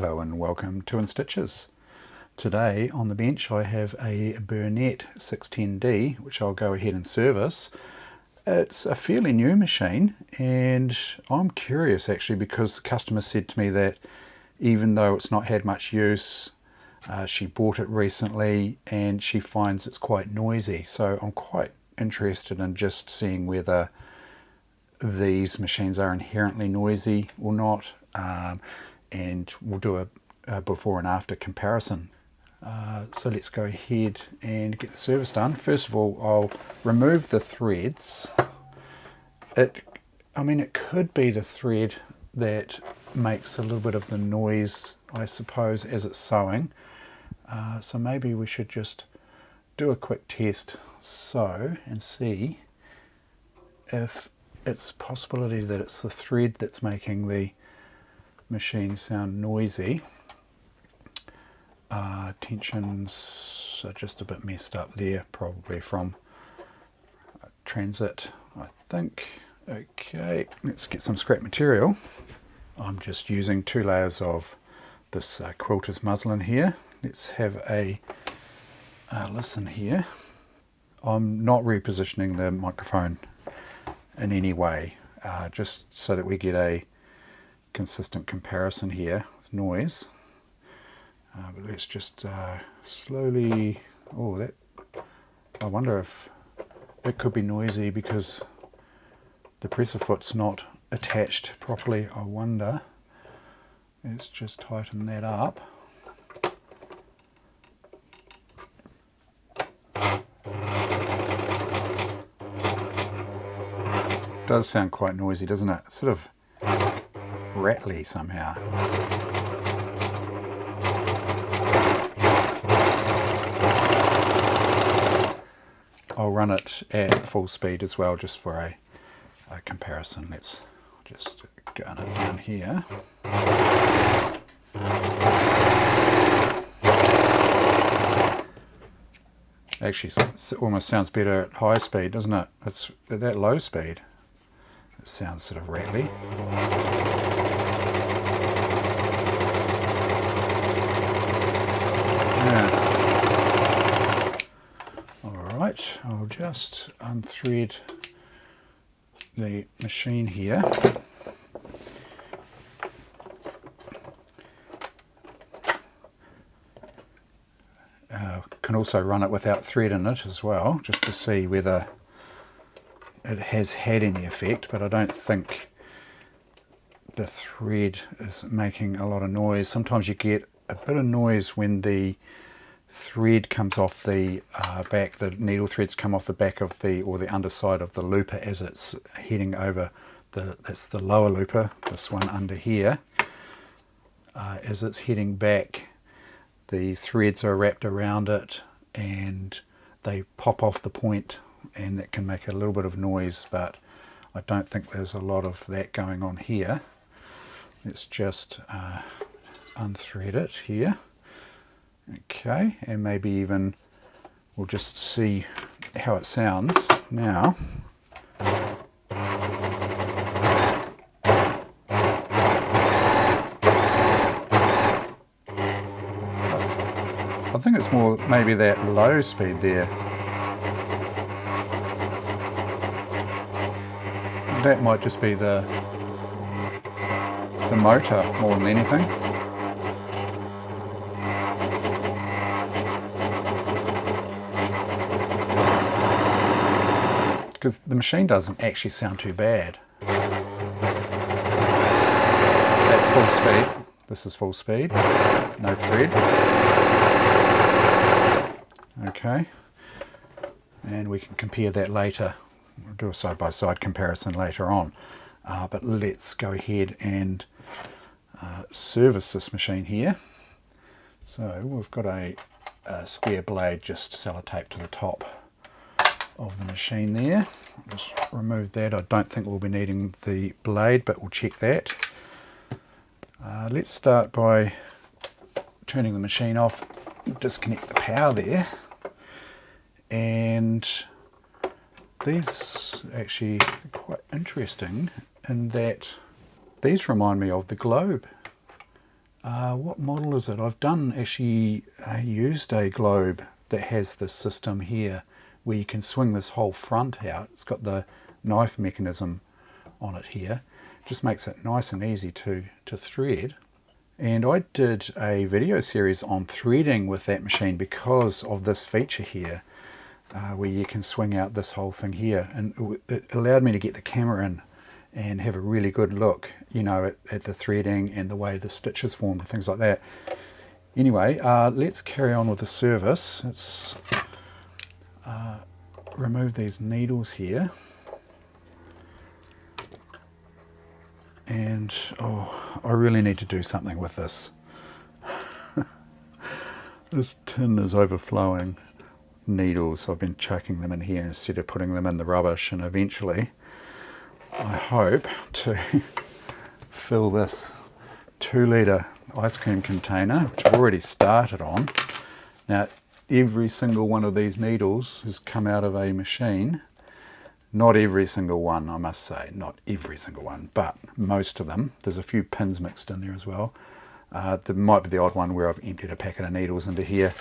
Hello and welcome to In Stitches. Today on the bench I have a Bernette 610D which I'll go ahead and service. It's a fairly new machine and I'm curious actually because the customer said to me that even though it's not had much use, she bought it recently and she finds it's quite noisy. So I'm quite interested in just seeing whether these machines are inherently noisy or not. And we'll do a before and after comparison. So let's go ahead and get the service done. First of all, I'll remove the threads. It could be the thread that makes a little bit of the noise, I suppose, as it's sewing. So maybe we should just do a quick test and see if it's a possibility that it's the thread that's making the machine sound noisy. Tensions are just a bit messed up there, probably from transit, I think. Okay, let's get some scrap material. I'm just using 2 layers of this quilter's muslin here. Let's have a listen here. I'm not repositioning the microphone in any way, just so that we get a consistent comparison here with noise. But let's just slowly. I wonder if it could be noisy because the presser foot's not attached properly. I wonder. Let's just tighten that up. It does sound quite noisy, doesn't it? Sort of rattly somehow. I'll run it at full speed as well, just for a comparison. Let's just gun it down here. Actually, it almost sounds better at high speed, doesn't it? It's at that low speed. It sounds sort of rattly. Yeah. Alright, I'll just unthread the machine here. Can also run it without thread in it as well, just to see whether it has had any effect, but I don't think the thread is making a lot of noise. Sometimes you get a bit of noise when the thread comes off the back, the needle threads come off the back of the underside of the looper as it's heading over that's the lower looper, this one under here. As it's heading back, the threads are wrapped around it and they pop off the point, and that can make a little bit of noise, but I don't think there's a lot of that going on here. Let's just unthread it here. Okay, and maybe even we'll just see how it sounds now. I think it's more maybe that low speed there. That might just be the motor more than anything. Because the machine doesn't actually sound too bad. That's full speed. This is full speed. No thread. Okay. And we can compare that later. We'll do a side-by-side comparison later on. But let's go ahead and service this machine here. So we've got a square blade just sellotaped to the top of the machine there. Just remove that. I don't think we'll be needing the blade, but we'll check that. Let's start by turning the machine off, disconnect the power there, and these actually are quite interesting in that these remind me of the globe What model is it? I've done actually used a globe that has this system here where you can swing this whole front out. It's got the knife mechanism on it here. Just makes it nice and easy to thread. And I did a video series on threading with that machine because of this feature here, where you can swing out this whole thing here, and it allowed me to get the camera in and have a really good look, you know, at the threading and the way the stitches form and things like that. Anyway, let's carry on with the service. Let's remove these needles here. And oh, I really need to do something with this. This tin is overflowing needles. I've been chucking them in here instead of putting them in the rubbish, and eventually I hope to fill this 2-litre ice cream container, which I've already started on. Now, every single one of these needles has come out of a machine. Not every single one, I must say, not every single one, but most of them. There's a few pins mixed in there as well. There might be the odd one where I've emptied a packet of needles into here,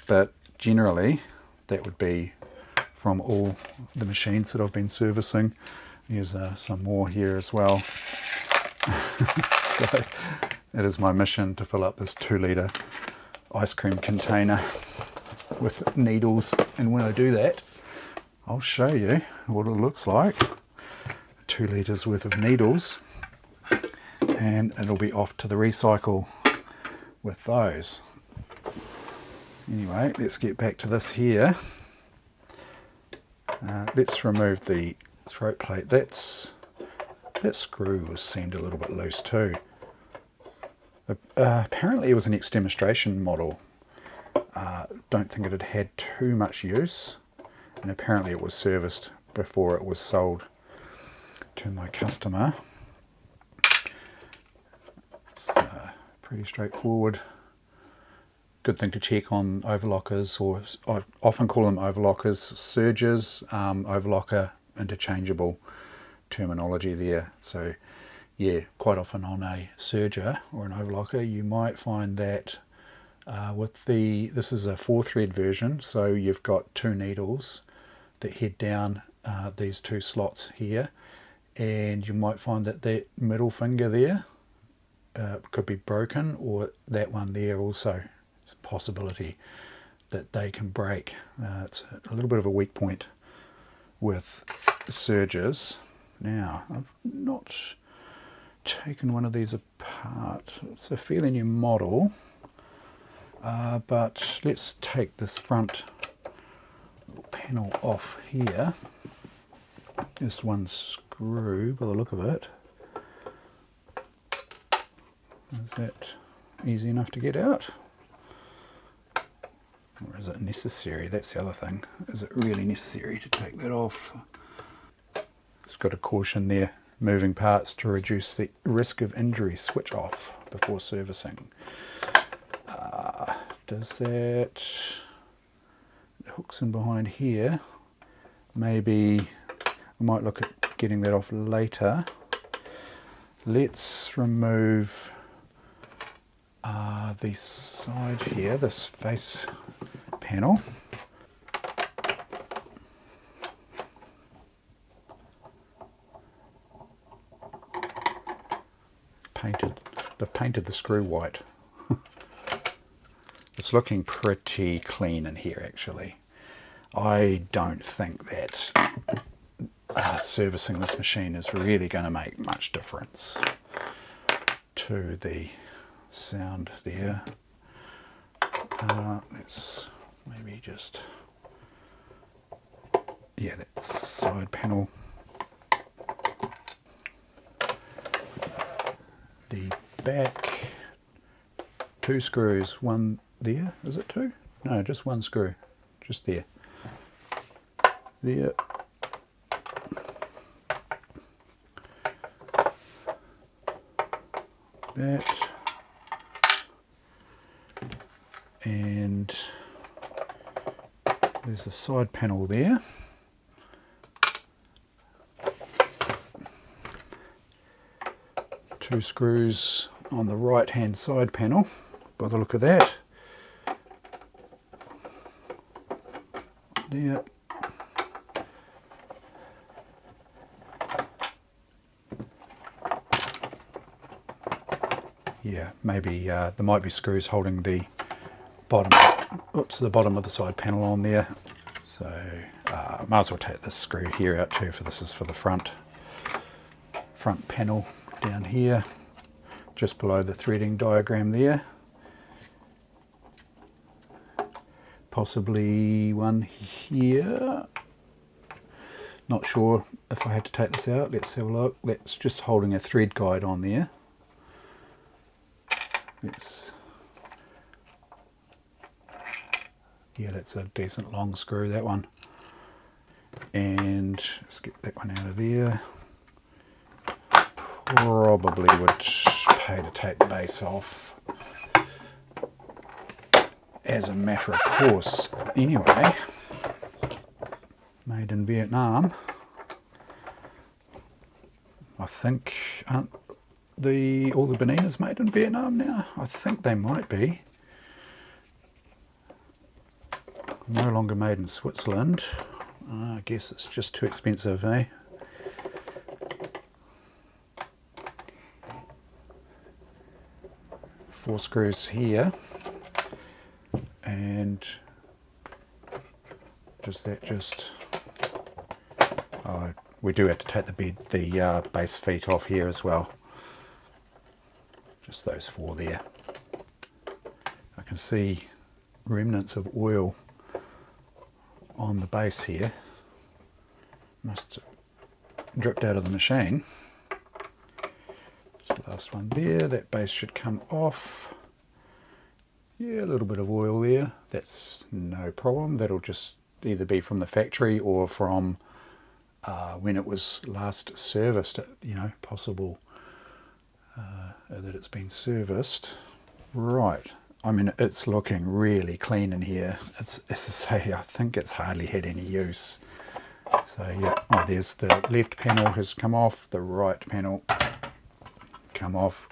but generally that would be from all the machines that I've been servicing. Here's some more here as well. So it is my mission to fill up this 2-litre ice cream container with needles, and when I do that, I'll show you what it looks like. 2 litres worth of needles, and it'll be off to the recycle with those. Anyway, let's get back to this here. Let's remove the throat plate. That screw seemed a little bit loose too. Apparently it was an ex-demonstration model. Don't think it had had too much use, and apparently it was serviced before it was sold to my customer. It's pretty straightforward. Good thing to check on overlockers, or I often call them overlockers. Sergers, overlocker, interchangeable terminology there. So yeah, quite often on a serger or an overlocker you might find that this is a 4-thread version, so you've got 2 needles that head down these 2 slots here, and you might find that that middle finger there could be broken, or that one there also. It's a possibility that they can break. It's a little bit of a weak point with sergers. Now, I've not taken one of these apart. It's a fairly new model, but let's take this front panel off here. Just one screw by the look of it. Is that easy enough to get out? Or is it necessary? That's the other thing. Is it really necessary to take that off? It's got a caution there. Moving parts to reduce the risk of injury. Switch off before servicing. Does that... It hooks in behind here. Maybe I might look at getting that off later. Let's remove the side here, this face panel. They've painted the screw white. It's looking pretty clean in here actually. I don't think that servicing this machine is really going to make much difference to the sound there. Let's maybe just, yeah, that side panel. The back, 2 screws, one there, is it 2? No, just 1 screw, just there. There. That. And there's a side panel there. Two screws on the right hand side panel by the look of that. There. Yeah, maybe there might be screws holding the bottom, the bottom of the side panel on there. So might as well take this screw here out too, for this is for the front panel down here, just below the threading diagram there. Possibly one here. Not sure if I had to take this out. Let's have a look. That's just holding a thread guide on there. Yeah, that's a decent long screw, that one. And let's get that one out of there. Probably would pay to take the base off as a matter of course. Anyway, made in Vietnam. I think, aren't all the Bernettes made in Vietnam now? I think they might be. No longer made in Switzerland. I guess it's just too expensive, eh? Four screws here, and we do have to take the base feet off here as well. Just those four there. I can see remnants of oil on the base here. Must have dripped out of the machine. So last one there, that base should come off. Yeah, a little bit of oil there. That's no problem. That'll just either be from the factory or from when it was last serviced, you know, possible that it's been serviced. Right, I mean, it's looking really clean in here. It's, as I say, I think it's hardly had any use. So yeah, oh, there's the left panel has come off, the right panel come off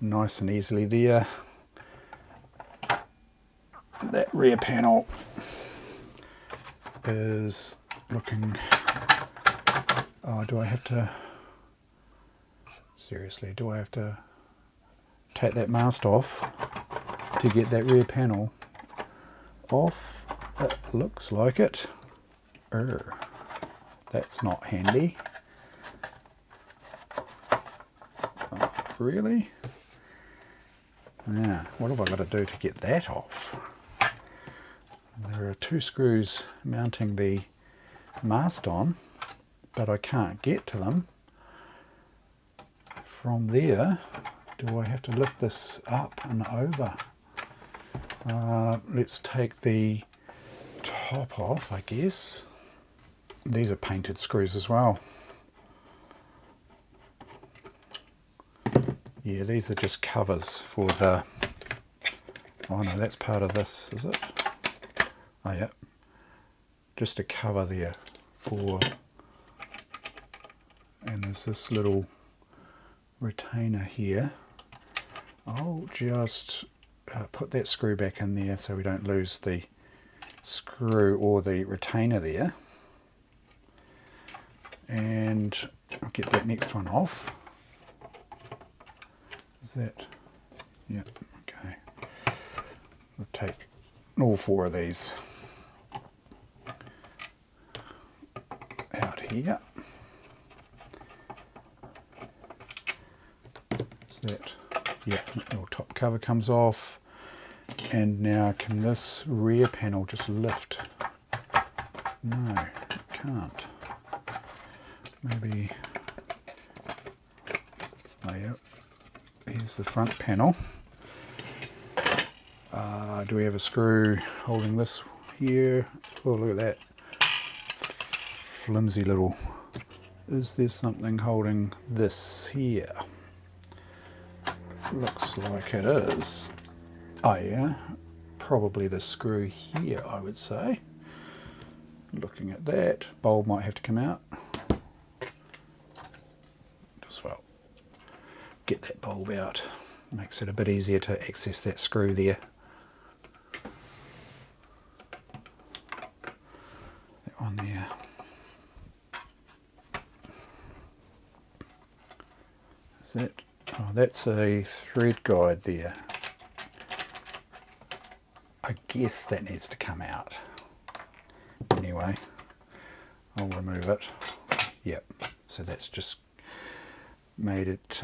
nice and easily there. That rear panel is looking, oh, do I have to, seriously, do I have to take that mast off to get that rear panel off? It looks like it. That's not handy. Oh, really? Now, what have I got to do to get that off? There are two screws mounting the mast on, but I can't get to them. From there, do I have to lift this up and over? Let's take the top off, I guess. These are painted screws as well. Yeah, these are just covers for the, oh no, that's part of this, is it? Oh yeah, just a cover there for, and there's this little retainer here. I'll just put that screw back in there so we don't lose the screw or the retainer there. And I'll get that next one off. Is that? Yeah, okay. We'll take all four of these out here. Is that? Yeah, the little top cover comes off. And now can this rear panel just lift? No, it can't. Maybe, oh yeah, here's the front panel. Do we have a screw holding this here? Oh, look at that. Flimsy little, is there something holding this here? Looks like it is. Oh yeah, probably the screw here, I would say. Looking at that, bulb might have to come out. Just well, get that bulb out. Makes it a bit easier to access that screw there. That one there. Is that? Oh, that's a thread guide there. I guess that needs to come out. Anyway, I'll remove it. Yep, so that's just made it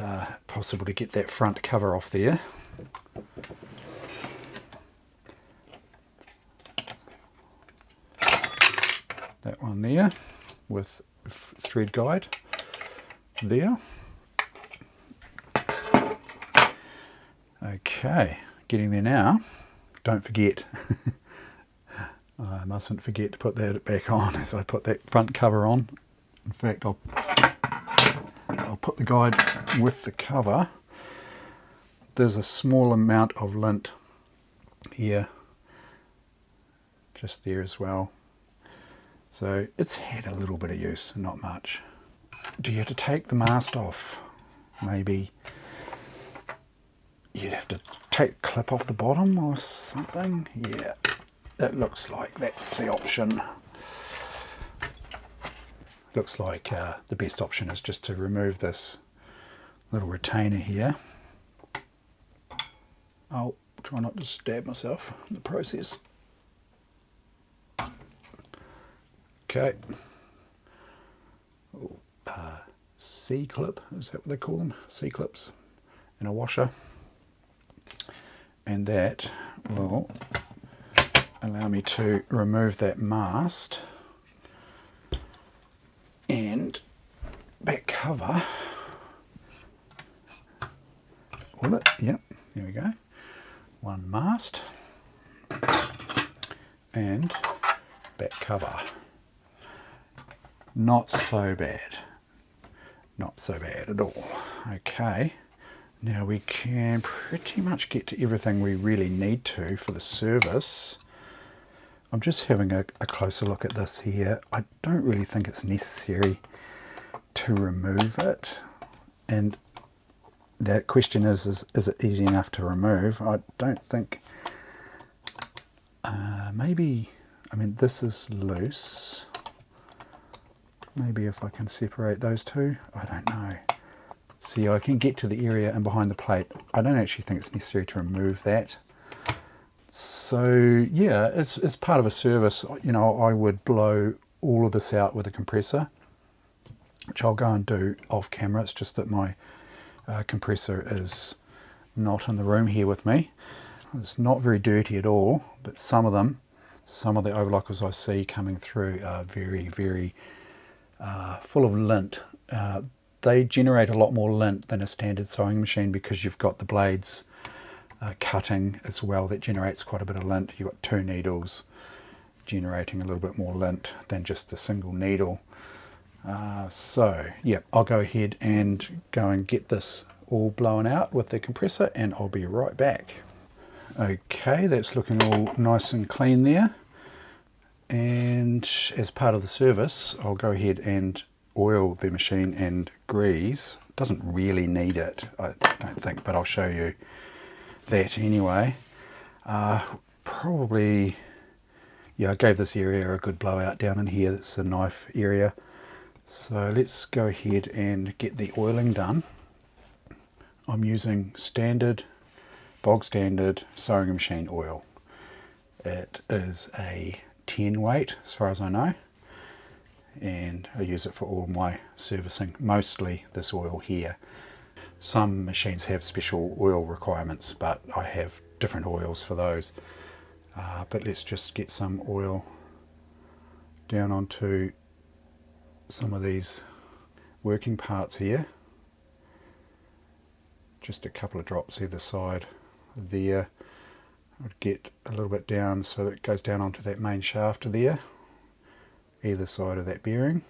possible to get that front cover off there. That one there with thread guide there. Okay, getting there now. Don't forget, I mustn't forget to put that back on as I put that front cover on. In fact, I'll put the guide with the cover. There's a small amount of lint here, just there as well. So it's had a little bit of use, not much. Do you have to take the mast off? Maybe you'd have to take a clip off the bottom or something. Yeah, it looks like that's the option. Looks like the best option is just to remove this little retainer here. I'll try not to stab myself in the process. Okay. C-clip, is that what they call them? C-clips and a washer. And that will allow me to remove that mast and back cover. Will it? Yep, there we go. One mast and back cover. Not so bad. Not so bad at all. Okay, now we can pretty much get to everything we really need to for the service. I'm just having a closer look at this here. I don't really think it's necessary to remove it. And the question is it easy enough to remove? I don't think. Maybe, I mean, this is loose. Maybe if I can separate those two, I don't know. See, I can get to the area and behind the plate. I don't actually think it's necessary to remove that. So yeah, as part of a service, you know, I would blow all of this out with a compressor, which I'll go and do off camera. It's just that my compressor is not in the room here with me. It's not very dirty at all, but some of the overlockers I see coming through are very, very full of lint. They generate a lot more lint than a standard sewing machine because you've got the blades cutting as well. That generates quite a bit of lint. You've got two needles generating a little bit more lint than just a single needle. So yeah, I'll go ahead and go and get this all blown out with the compressor and I'll be right back. Okay, that's looking all nice and clean there. And as part of the service, I'll go ahead and oil the machine and grease. Doesn't really need it, I don't think, but I'll show you that anyway. Probably, yeah, I gave this area a good blowout down in here. That's the knife area. So let's go ahead and get the oiling done. I'm using bog standard sewing machine oil. It is a 10 weight as far as I know, and I use it for all my servicing, mostly this oil here. Some machines have special oil requirements, but I have different oils for those. But let's just get some oil down onto some of these working parts here. Just a couple of drops either side there. I'd get a little bit down so that it goes down onto that main shaft there, either side of that bearing.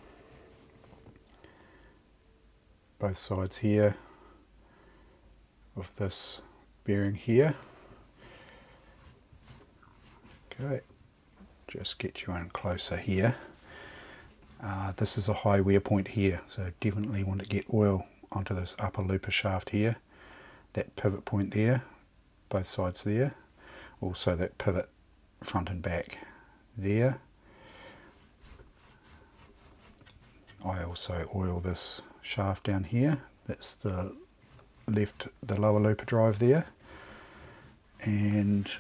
Both sides here of this bearing here. Okay, just get you in closer here. This is a high wear point here, so definitely want to get oil onto this upper looper shaft here. that pivot point there, both sides there, also that pivot front and back there. I also oil this shaft down here, that's the lower looper drive there, and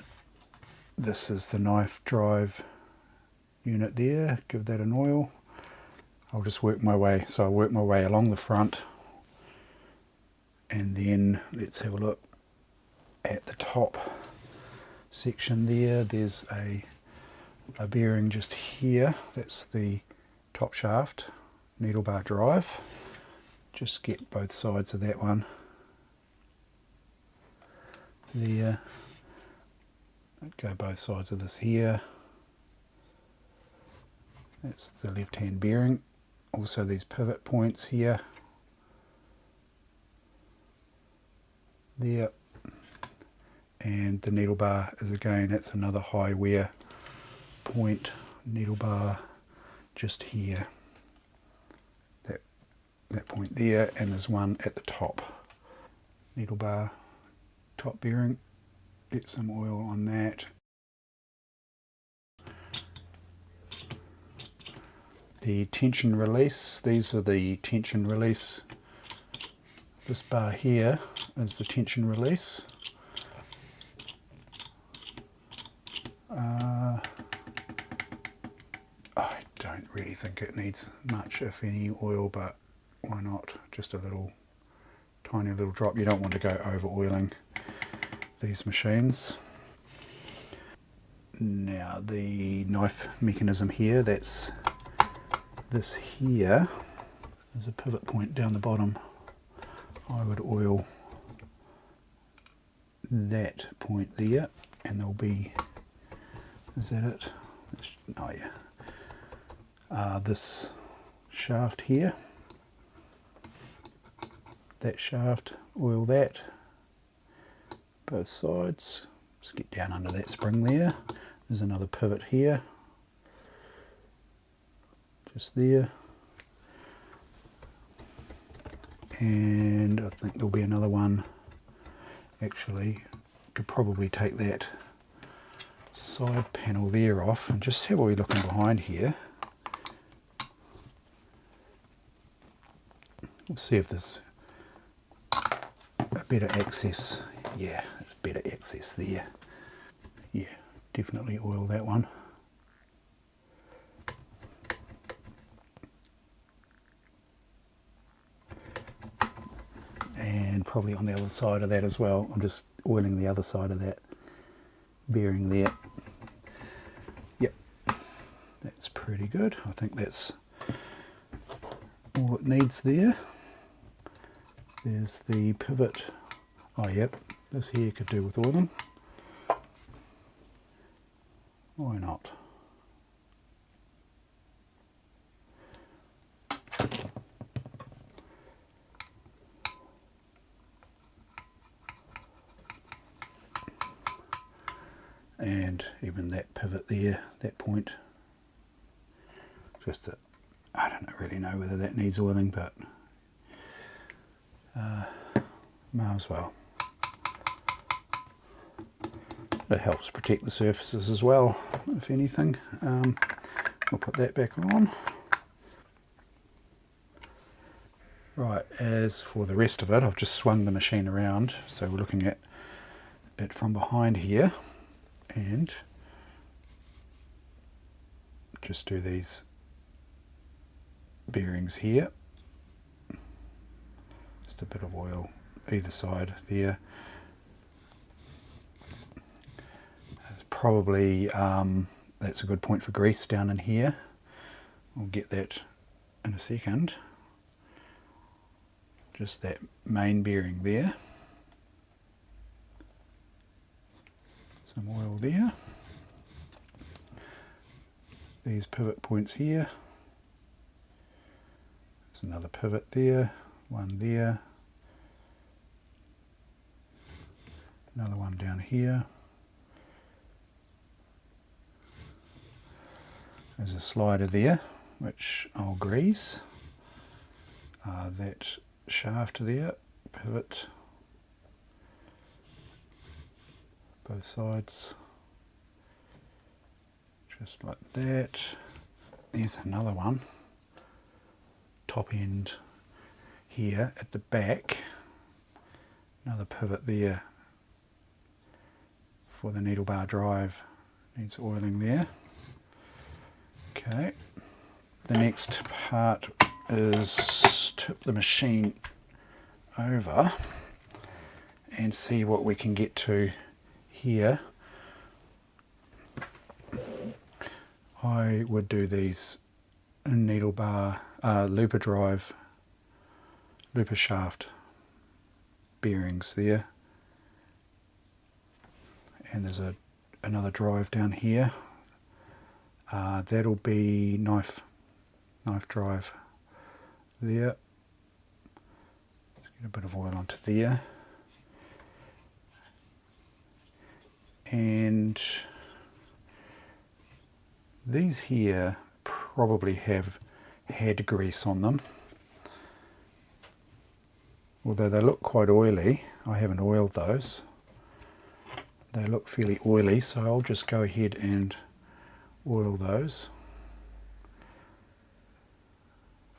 this is the knife drive unit there. Give that an oil. I'll just work my way, so I work my way along the front, and then let's have a look at the top section there. There's a bearing just here, that's the top shaft needle bar drive. Just get both sides of that one there. Go both sides of this here. That's the left hand bearing. Also these pivot points here, there, and the needle bar is again, that's another high wear point needle bar just here, that point there, and there's one at the top. Needle bar top bearing, get some oil on that. The tension release, these are the tension release. This bar here is the tension release. I don't really think it needs much, if any, oil, but why not? Just a little, tiny little drop. You don't want to go over oiling these machines. Now the knife mechanism here, that's this here is a pivot point down the bottom. I would oil that point there, and there'll be, is that it? Oh yeah. This shaft here, that shaft, oil that, both sides. Just get down under that spring there. There's another pivot here, just there, and I think there'll be another one. Actually, could probably take that side panel there off and just have a wee looking behind here. Let's see if there's a better access. Yeah, there's better access there. Yeah, definitely oil that one. And probably on the other side of that as well. I'm just oiling the other side of that bearing there. Yep, that's pretty good. I think that's all it needs there. There's the pivot. Oh yep, this here could do with oiling. Why not? And even that pivot there, that point, just that, I don't really know whether that needs oiling, but might as well. It helps protect the surfaces as well, if anything. We'll put that back on. Right, as for the rest of it, I've just swung the machine around, so we're looking at it from behind here. And just do these bearings here. Just a bit of oil either side there. There's probably, that's a good point for grease down in here. We'll get that in a second. Just that main bearing there. Some oil there. These pivot points here. There's another pivot there, one there, another one down here. There's a slider there, which I'll grease. That shaft there, pivot. both sides, just like that. There's another one, top end here at the back, another pivot there for the needle bar drive, needs oiling there. Okay, the next part is tip the machine over and see what we can get to here. I would do these needle bar, looper drive, looper shaft bearings there, and there's another drive down here. That'll be knife drive there. Let's get a bit of oil onto there, and these here probably have had grease on them, although they look quite oily. I haven't oiled those. They look fairly oily, so I'll just go ahead and oil those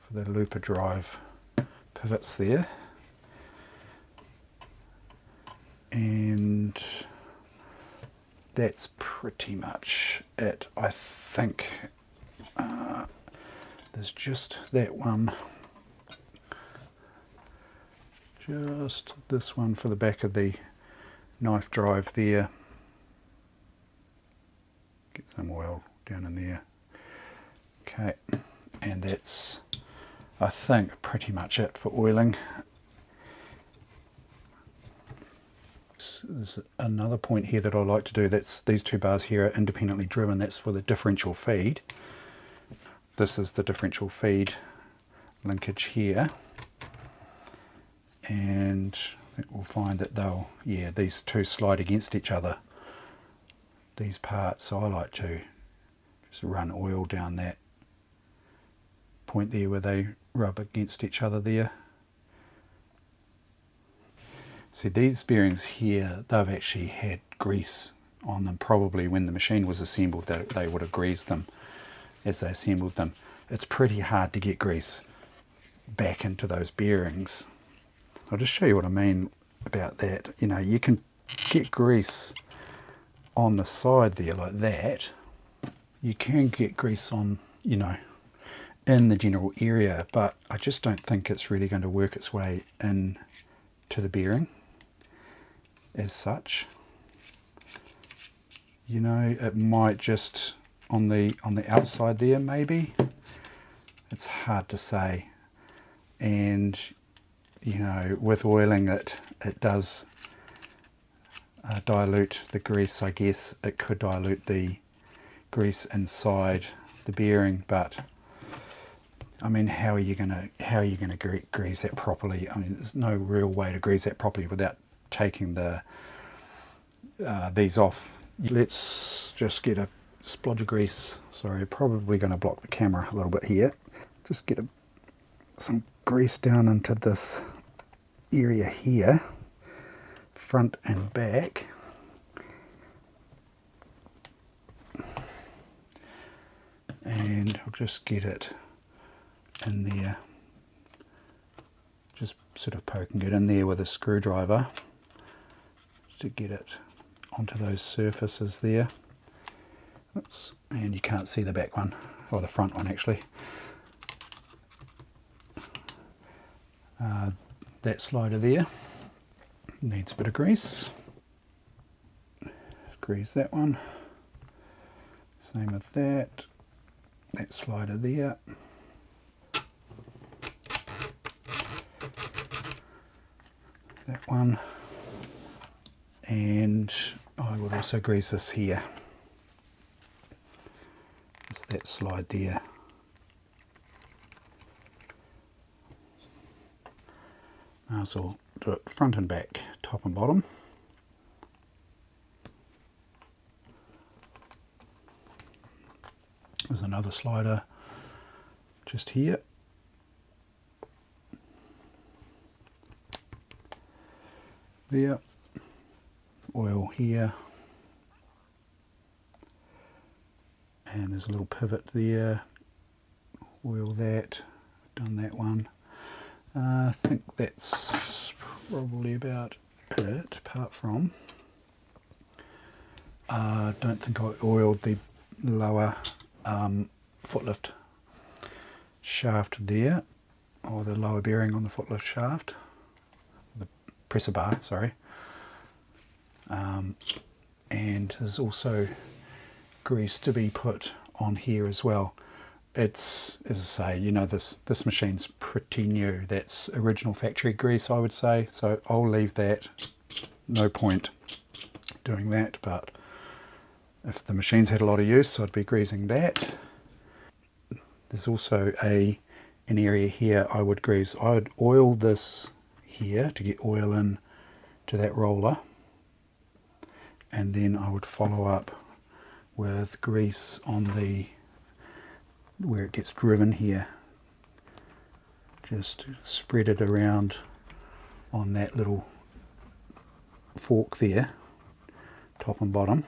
for the looper drive pivots there. And that's pretty much it, I think. There's just that one, just this one for the back of the knife drive there. Get some oil down in there. Okay, and that's, I think, pretty much it for oiling. There's another point here that I like to do. That's these two bars here are independently driven. That's for the differential feed. This is the differential feed linkage here, and I think we'll find that these two slide against each other, these parts. So I like to just run oil down that point there where they rub against each other there. See, these bearings here, they've actually had grease on them. Probably when the machine was assembled, they would have greased them as they assembled them. It's pretty hard to get grease back into those bearings. I'll just show you what I mean about that. You know, you can get grease on the side there like that. You can get grease on, you know, in the general area, but I just don't think it's really going to work its way in to the bearing as such. You know, it might just on the outside there, maybe. It's hard to say. And you know, with oiling it does dilute the grease. I guess it could dilute the grease inside the bearing, but I mean, how are you gonna grease that properly? I mean, there's no real way to grease that properly without taking the these off. Let's just get a splodge of grease. Sorry, probably going to block the camera a little bit here. Just get some grease down into this area here, front and back. And I'll just get it in there, just sort of poking it in there with a screwdriver to get it onto those surfaces there. Oops, and you can't see the back one, or the front one actually. That slider there needs a bit of grease. Grease that one. Same with that. That slider there. That one. And I would also grease this here. Just that slide there. Now so do it front and back, top and bottom. There's another slider just here. There. Oil here. and there's a little pivot there. Oil that, done that one. I think that's probably about it, apart from I don't think I oiled the lower footlift shaft there, or the lower bearing on the footlift shaft, the presser bar, sorry. And there's also grease to be put on here as well. It's, as I say, you know, this machine's pretty new. That's original factory grease, I would say, so I'll leave that. No point doing that, but if the machine's had a lot of use, I'd be greasing that. There's also an area here I would grease. I would oil this here to get oil in to that roller, and then I would follow up with grease on the where it gets driven here. Just spread it around on that little fork there, top and bottom,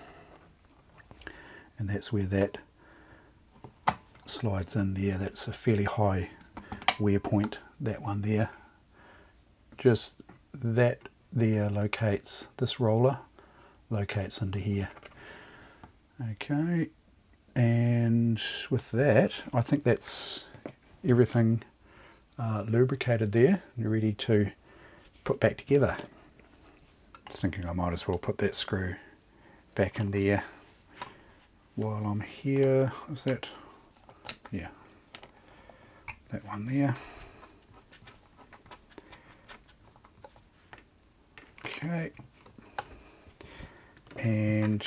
and that's where that slides in there. That's a fairly high wear point, that one there. Just that there locates, this roller locates into here. Okay, and with that, I think that's everything lubricated there and ready to put back together. Just thinking I might as well put that screw back in there while I'm here. Is that? Yeah, that one there. Okay, and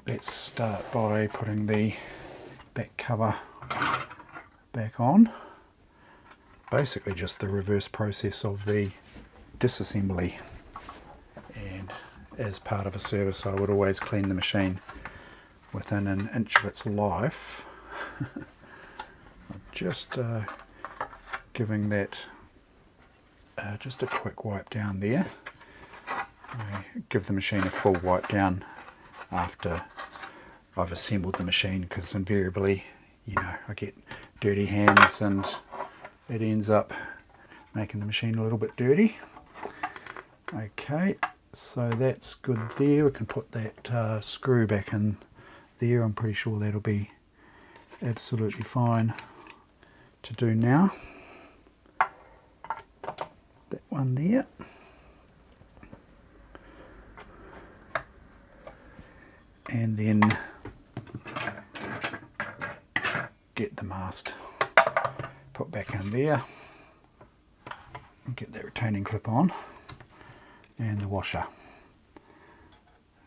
let's start by putting the back cover back on. Basically just the reverse process of the disassembly, and as part of a service I would always clean the machine within an inch of its life. Just giving that just a quick wipe down there. I give the machine a full wipe down after I've assembled the machine, because invariably, you know, I get dirty hands and it ends up making the machine a little bit dirty. Okay, so that's good there. We can put that screw back in there. I'm pretty sure that'll be absolutely fine to do now. That one there. And then get the mast put back in there, and get that retaining clip on, and the washer.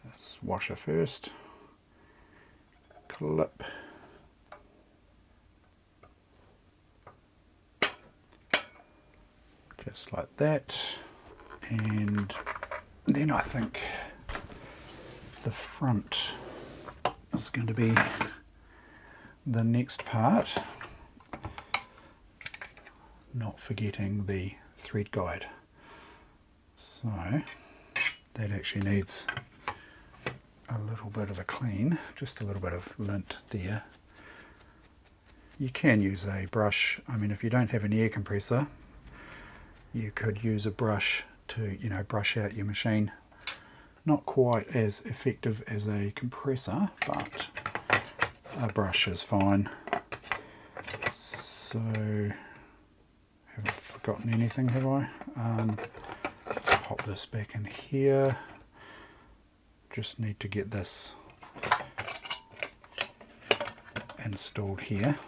Let's washer first, clip, just like that, and then I think the front is going to be the next part, not forgetting the thread guide. So that actually needs a little bit of a clean, just a little bit of lint there. You can use a brush. I mean, if you don't have an air compressor, you could use a brush to, you know, brush out your machine. Not quite as effective as a compressor, but a brush is fine. So, haven't forgotten anything, have I? Let's pop this back in here. Just need to get this installed here.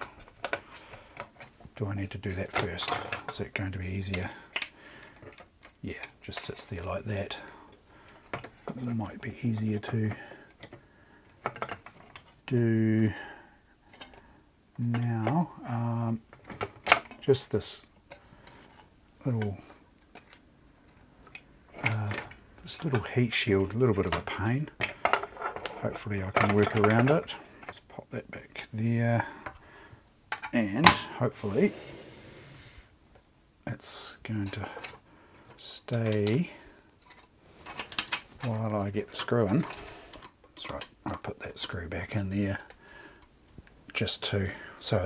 Do I need to do that first? Is it going to be easier? Yeah, just sits there like that. It might be easier to do now. Just this little heat shield, a little bit of a pain. Hopefully I can work around it. Let's pop that back there, and hopefully it's going to stay while I get the screw in. That's right, I'll put that screw back in there just so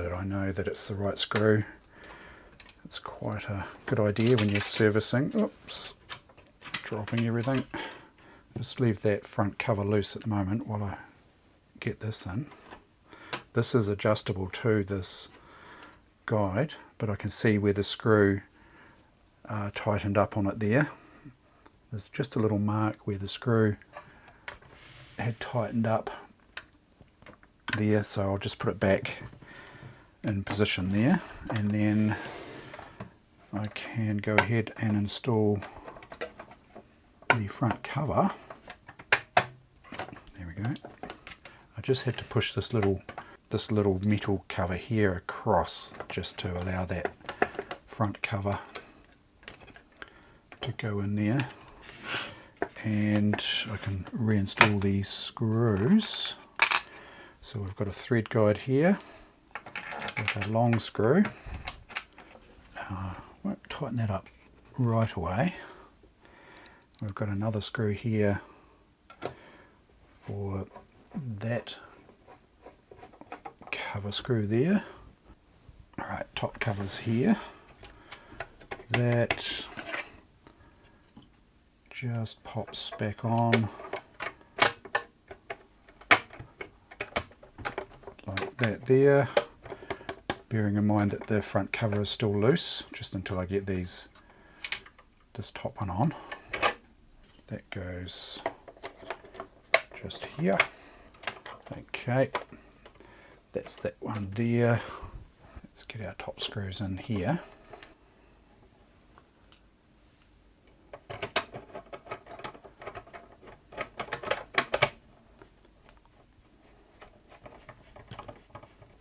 that I know that it's the right screw. It's quite a good idea when you're servicing. Oops, dropping everything. Just leave that front cover loose at the moment while I get this in. This is adjustable to this guide, but I can see where the screw tightened up on it there. There's just a little mark where the screw had tightened up there, so I'll just put it back in position there, and then I can go ahead and install the front cover. There we go. I just had to push this little metal cover here across just to allow that front cover to go in there, and I can reinstall these screws. So we've got a thread guide here with a long screw. Won't tighten that up right away. We've got another screw here for that cover screw there. Alright, top covers here. That just pops back on like that there, bearing in mind that the front cover is still loose just until I get this top one on. That goes just here. Okay, that's that one there. Let's get our top screws in here.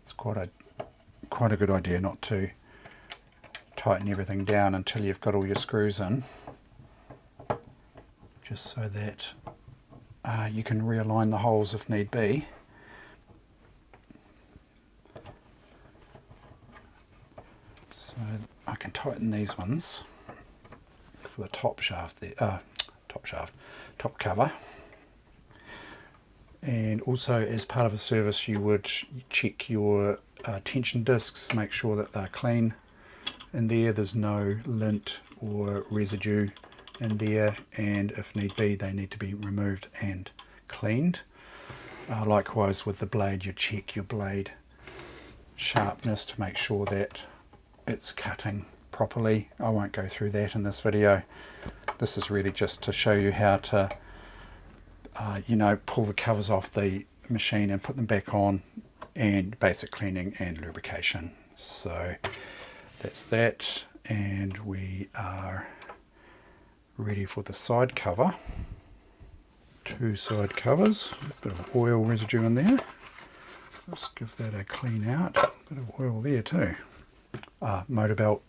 It's quite a good idea not to tighten everything down until you've got all your screws in, just so that you can realign the holes if need be. So I can tighten these ones for the top shaft there, top cover. And also, as part of a service, you would check your tension discs, make sure that they're clean in there, there's no lint or residue in there, and if need be they need to be removed and cleaned. Likewise with the blade, you check your blade sharpness to make sure that it's cutting properly. I won't go through that in this video. This is really just to show you how to pull the covers off the machine and put them back on, and basic cleaning and lubrication. So that's that, and we are ready for the side cover. Two side covers, a bit of oil residue in there. Let's give that a clean out. A bit of oil there too. Motor belt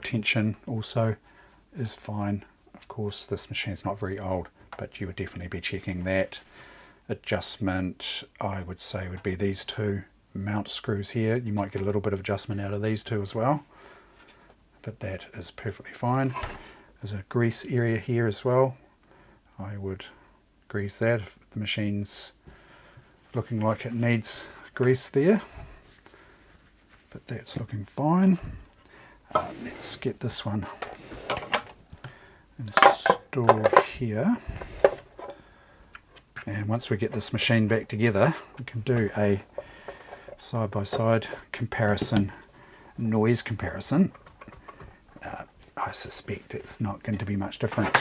tension also is fine. Of course, this machine's not very old, but you would definitely be checking that. Adjustment, I would say, would be these two mount screws here. You might get a little bit of adjustment out of these two as well, but that is perfectly fine. There's a grease area here as well. I would grease that if the machine's looking like it needs grease there, but that's looking fine. Let's get this one installed here, and once we get this machine back together, we can do a side-by-side comparison, noise comparison. I suspect it's not going to be much different,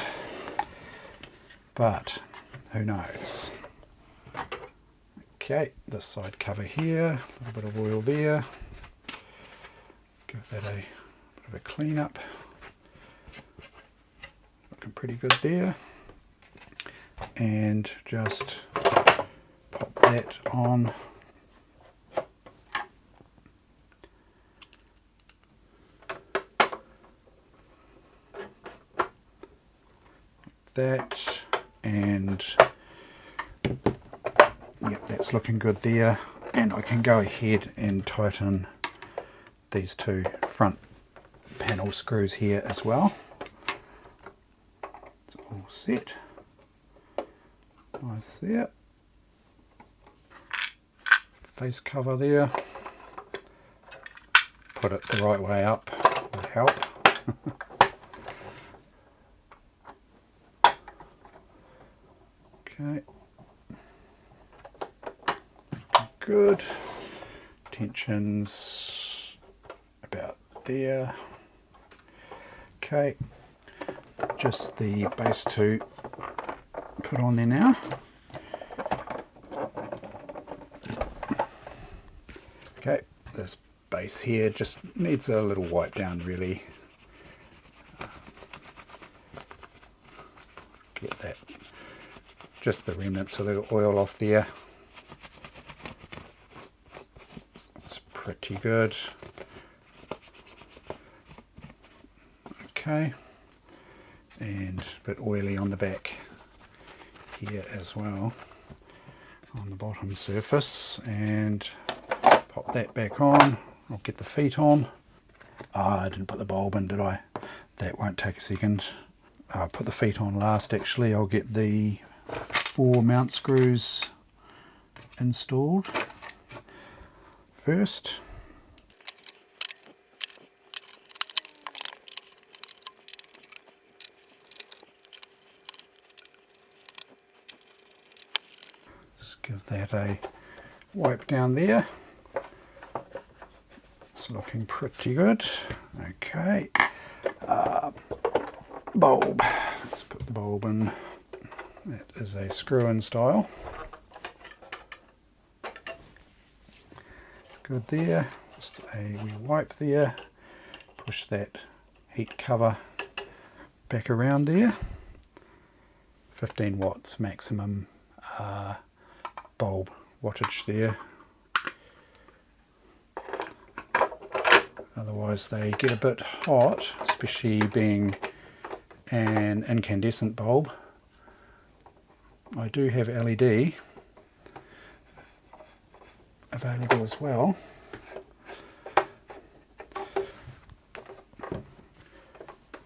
but who knows. Okay, this side cover here, a little bit of oil there. Give that a bit of a clean up. Looking pretty good there. And just pop that on. That, and yep, that's looking good there, and I can go ahead and tighten these two front panel screws here as well. It's all set. Nice there. Face cover there. Put it the right way up will help. Okay. Good. Tensions about there. Okay. Just the base to put on there now. Okay, this base here just needs a little wipe down really. Get that, just the remnants of the oil off there. It's pretty good. Okay, and a bit oily on the back here as well, on the bottom surface, and pop that back on. I'll get the feet on. I didn't put the bulb in, did I? That won't take a second. I'll put the feet on last actually. I'll get the 4 mount screws installed first. Just give that a wipe down there. It's looking pretty good. Okay. Bulb. Let's put the bulb in. That is a screw-in style. Good there. Just a wee wipe there. Push that heat cover back around there. 15 watts maximum bulb wattage there. Otherwise they get a bit hot, especially being an incandescent bulb. I do have LED available as well.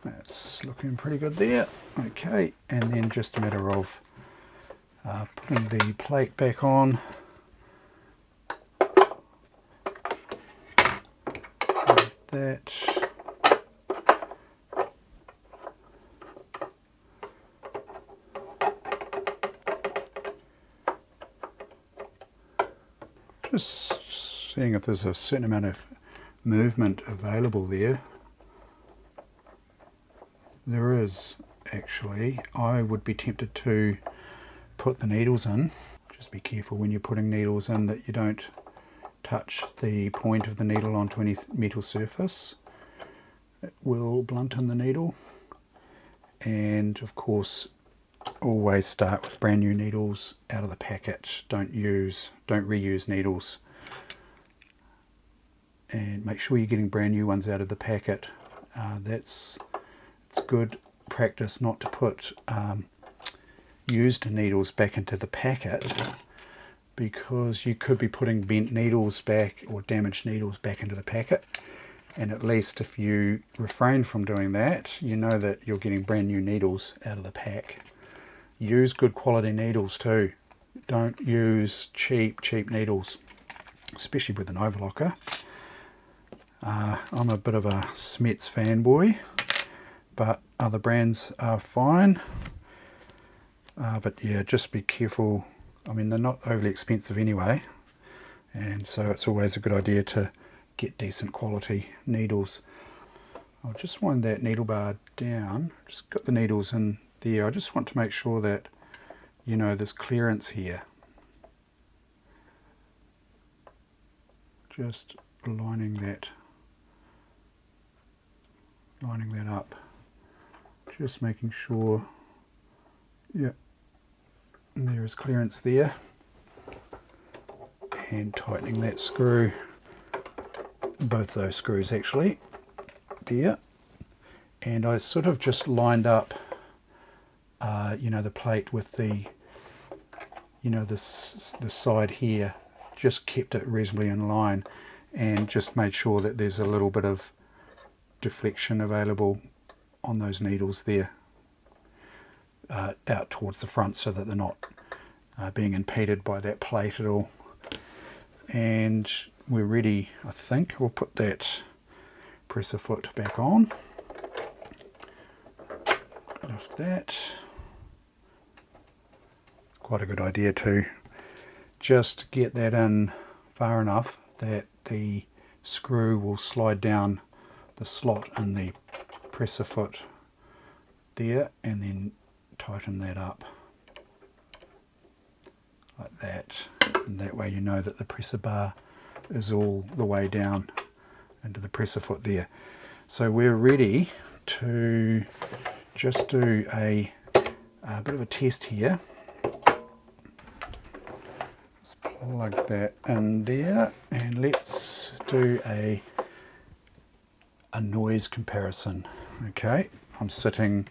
That's looking pretty good there. Okay, and then just a matter of putting the plate back on. Like that. Just seeing if there's a certain amount of movement available there. There is actually. I would be tempted to put the needles in. Just be careful when you're putting needles in that you don't touch the point of the needle onto any metal surface. It will blunten the needle. And of course, always start with brand new needles out of the packet. Don't reuse needles, and make sure you're getting brand new ones out of the packet. It's good practice not to put used needles back into the packet, because you could be putting bent needles back or damaged needles back into the packet. And at least if you refrain from doing that, you know that you're getting brand new needles out of the pack. Use good quality needles too. Don't use cheap needles, especially with an overlocker. I'm a bit of a Smets fanboy, but other brands are fine. But yeah, just be careful. I mean, they're not overly expensive anyway, and so it's always a good idea to get decent quality needles. I'll just wind that needle bar down. Just got the needles in there. I just want to make sure that, you know, there's clearance here. Just lining that up. Just making sure, yeah, there is clearance there. And tightening that screw, both those screws actually, there. And I sort of just lined up you know, the plate with the, you know, this side here, just kept it reasonably in line, and just made sure that there's a little bit of deflection available on those needles there, out towards the front, so that they're not being impeded by that plate at all. And we're ready, I think. We'll put that presser foot back on. Lift that. Quite a good idea to just get that in far enough that the screw will slide down the slot in the presser foot there, and then tighten that up like that, and that way you know that the presser bar is all the way down into the presser foot there. So we're ready to just do a bit of a test here. Let's plug that in there, and let's do a noise comparison. Okay, I'm sitting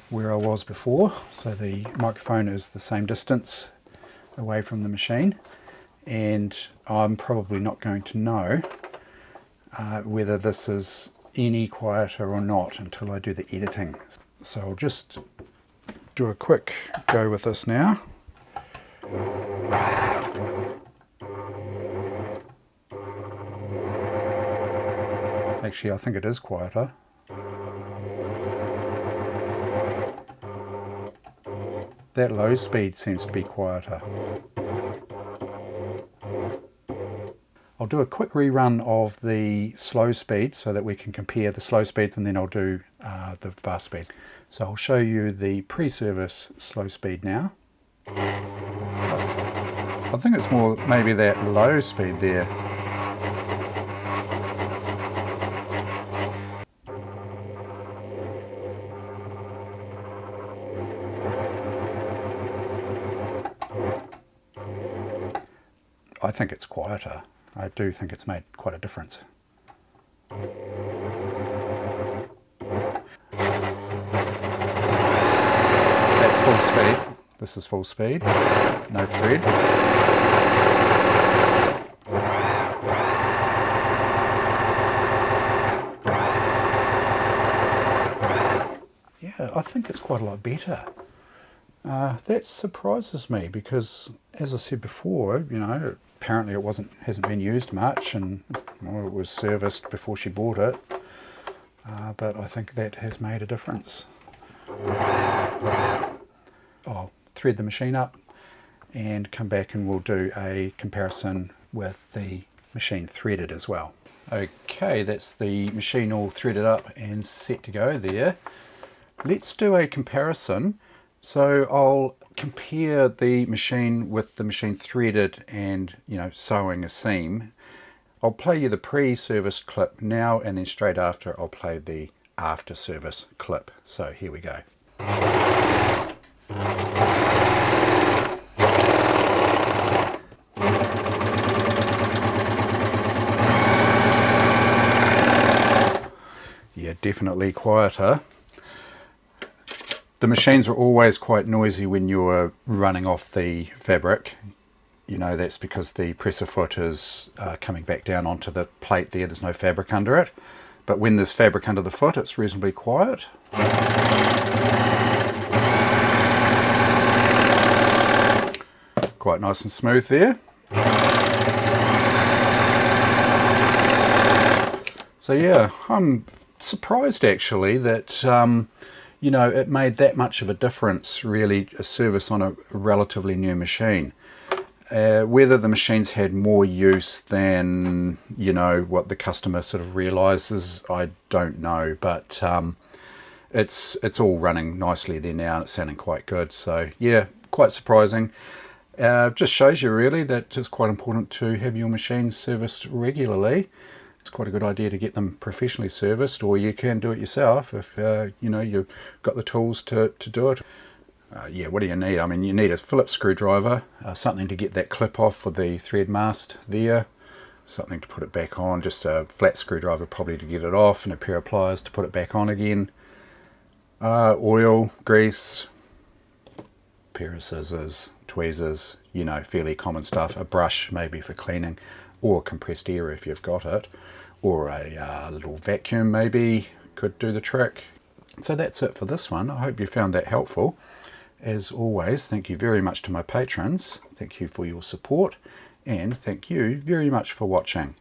where I was before, so the microphone is the same distance away from the machine, and I'm probably not going to know whether this is any quieter or not until I do the editing. So I'll just do a quick go with this now. Actually, I think it is quieter. That low speed seems to be quieter. I'll do a quick rerun of the slow speed so that we can compare the slow speeds, and then I'll do the fast speeds. So I'll show you the pre-service slow speed now. I think it's more maybe that low speed there. I think it's quieter. I do think it's made quite a difference. That's full speed. This is full speed. No thread. Yeah, I think it's quite a lot better. That surprises me because, as I said before, you know, apparently it hasn't been used much, and well, it was serviced before she bought it. But I think that has made a difference. I'll thread the machine up and come back and we'll do a comparison with the machine threaded as well. Okay, that's the machine all threaded up and set to go there. Let's do a comparison. So I'll compare the machine with the machine threaded and, you know, sewing a seam. I'll play you the pre-service clip now, and then straight after I'll play the after service clip. So here we go. Yeah, definitely quieter. The machines are always quite noisy when you're running off the fabric. You know, that's because the presser foot is coming back down onto the plate there. There's no fabric under it. But when there's fabric under the foot, it's reasonably quiet. Quite nice and smooth there. So yeah, I'm surprised actually that you know, it made that much of a difference, really, a service on a relatively new machine. Whether the machines had more use than, you know, what the customer sort of realizes, I don't know, but it's all running nicely there now, and it's sounding quite good. So yeah, quite surprising. Just shows you really that it's quite important to have your machines serviced regularly. It's quite a good idea to get them professionally serviced, or you can do it yourself if you know, you've got the tools to do it. Yeah, what do you need? I mean, you need a Phillips screwdriver, something to get that clip off for the thread mast there, something to put it back on, just a flat screwdriver probably to get it off, and a pair of pliers to put it back on again, oil, grease, pair of scissors, tweezers, you know, fairly common stuff, a brush maybe for cleaning, or compressed air if you've got it, or a little vacuum maybe could do the trick. So that's it for this one. I hope you found that helpful. As always, thank you very much to my patrons. Thank you for your support, and thank you very much for watching.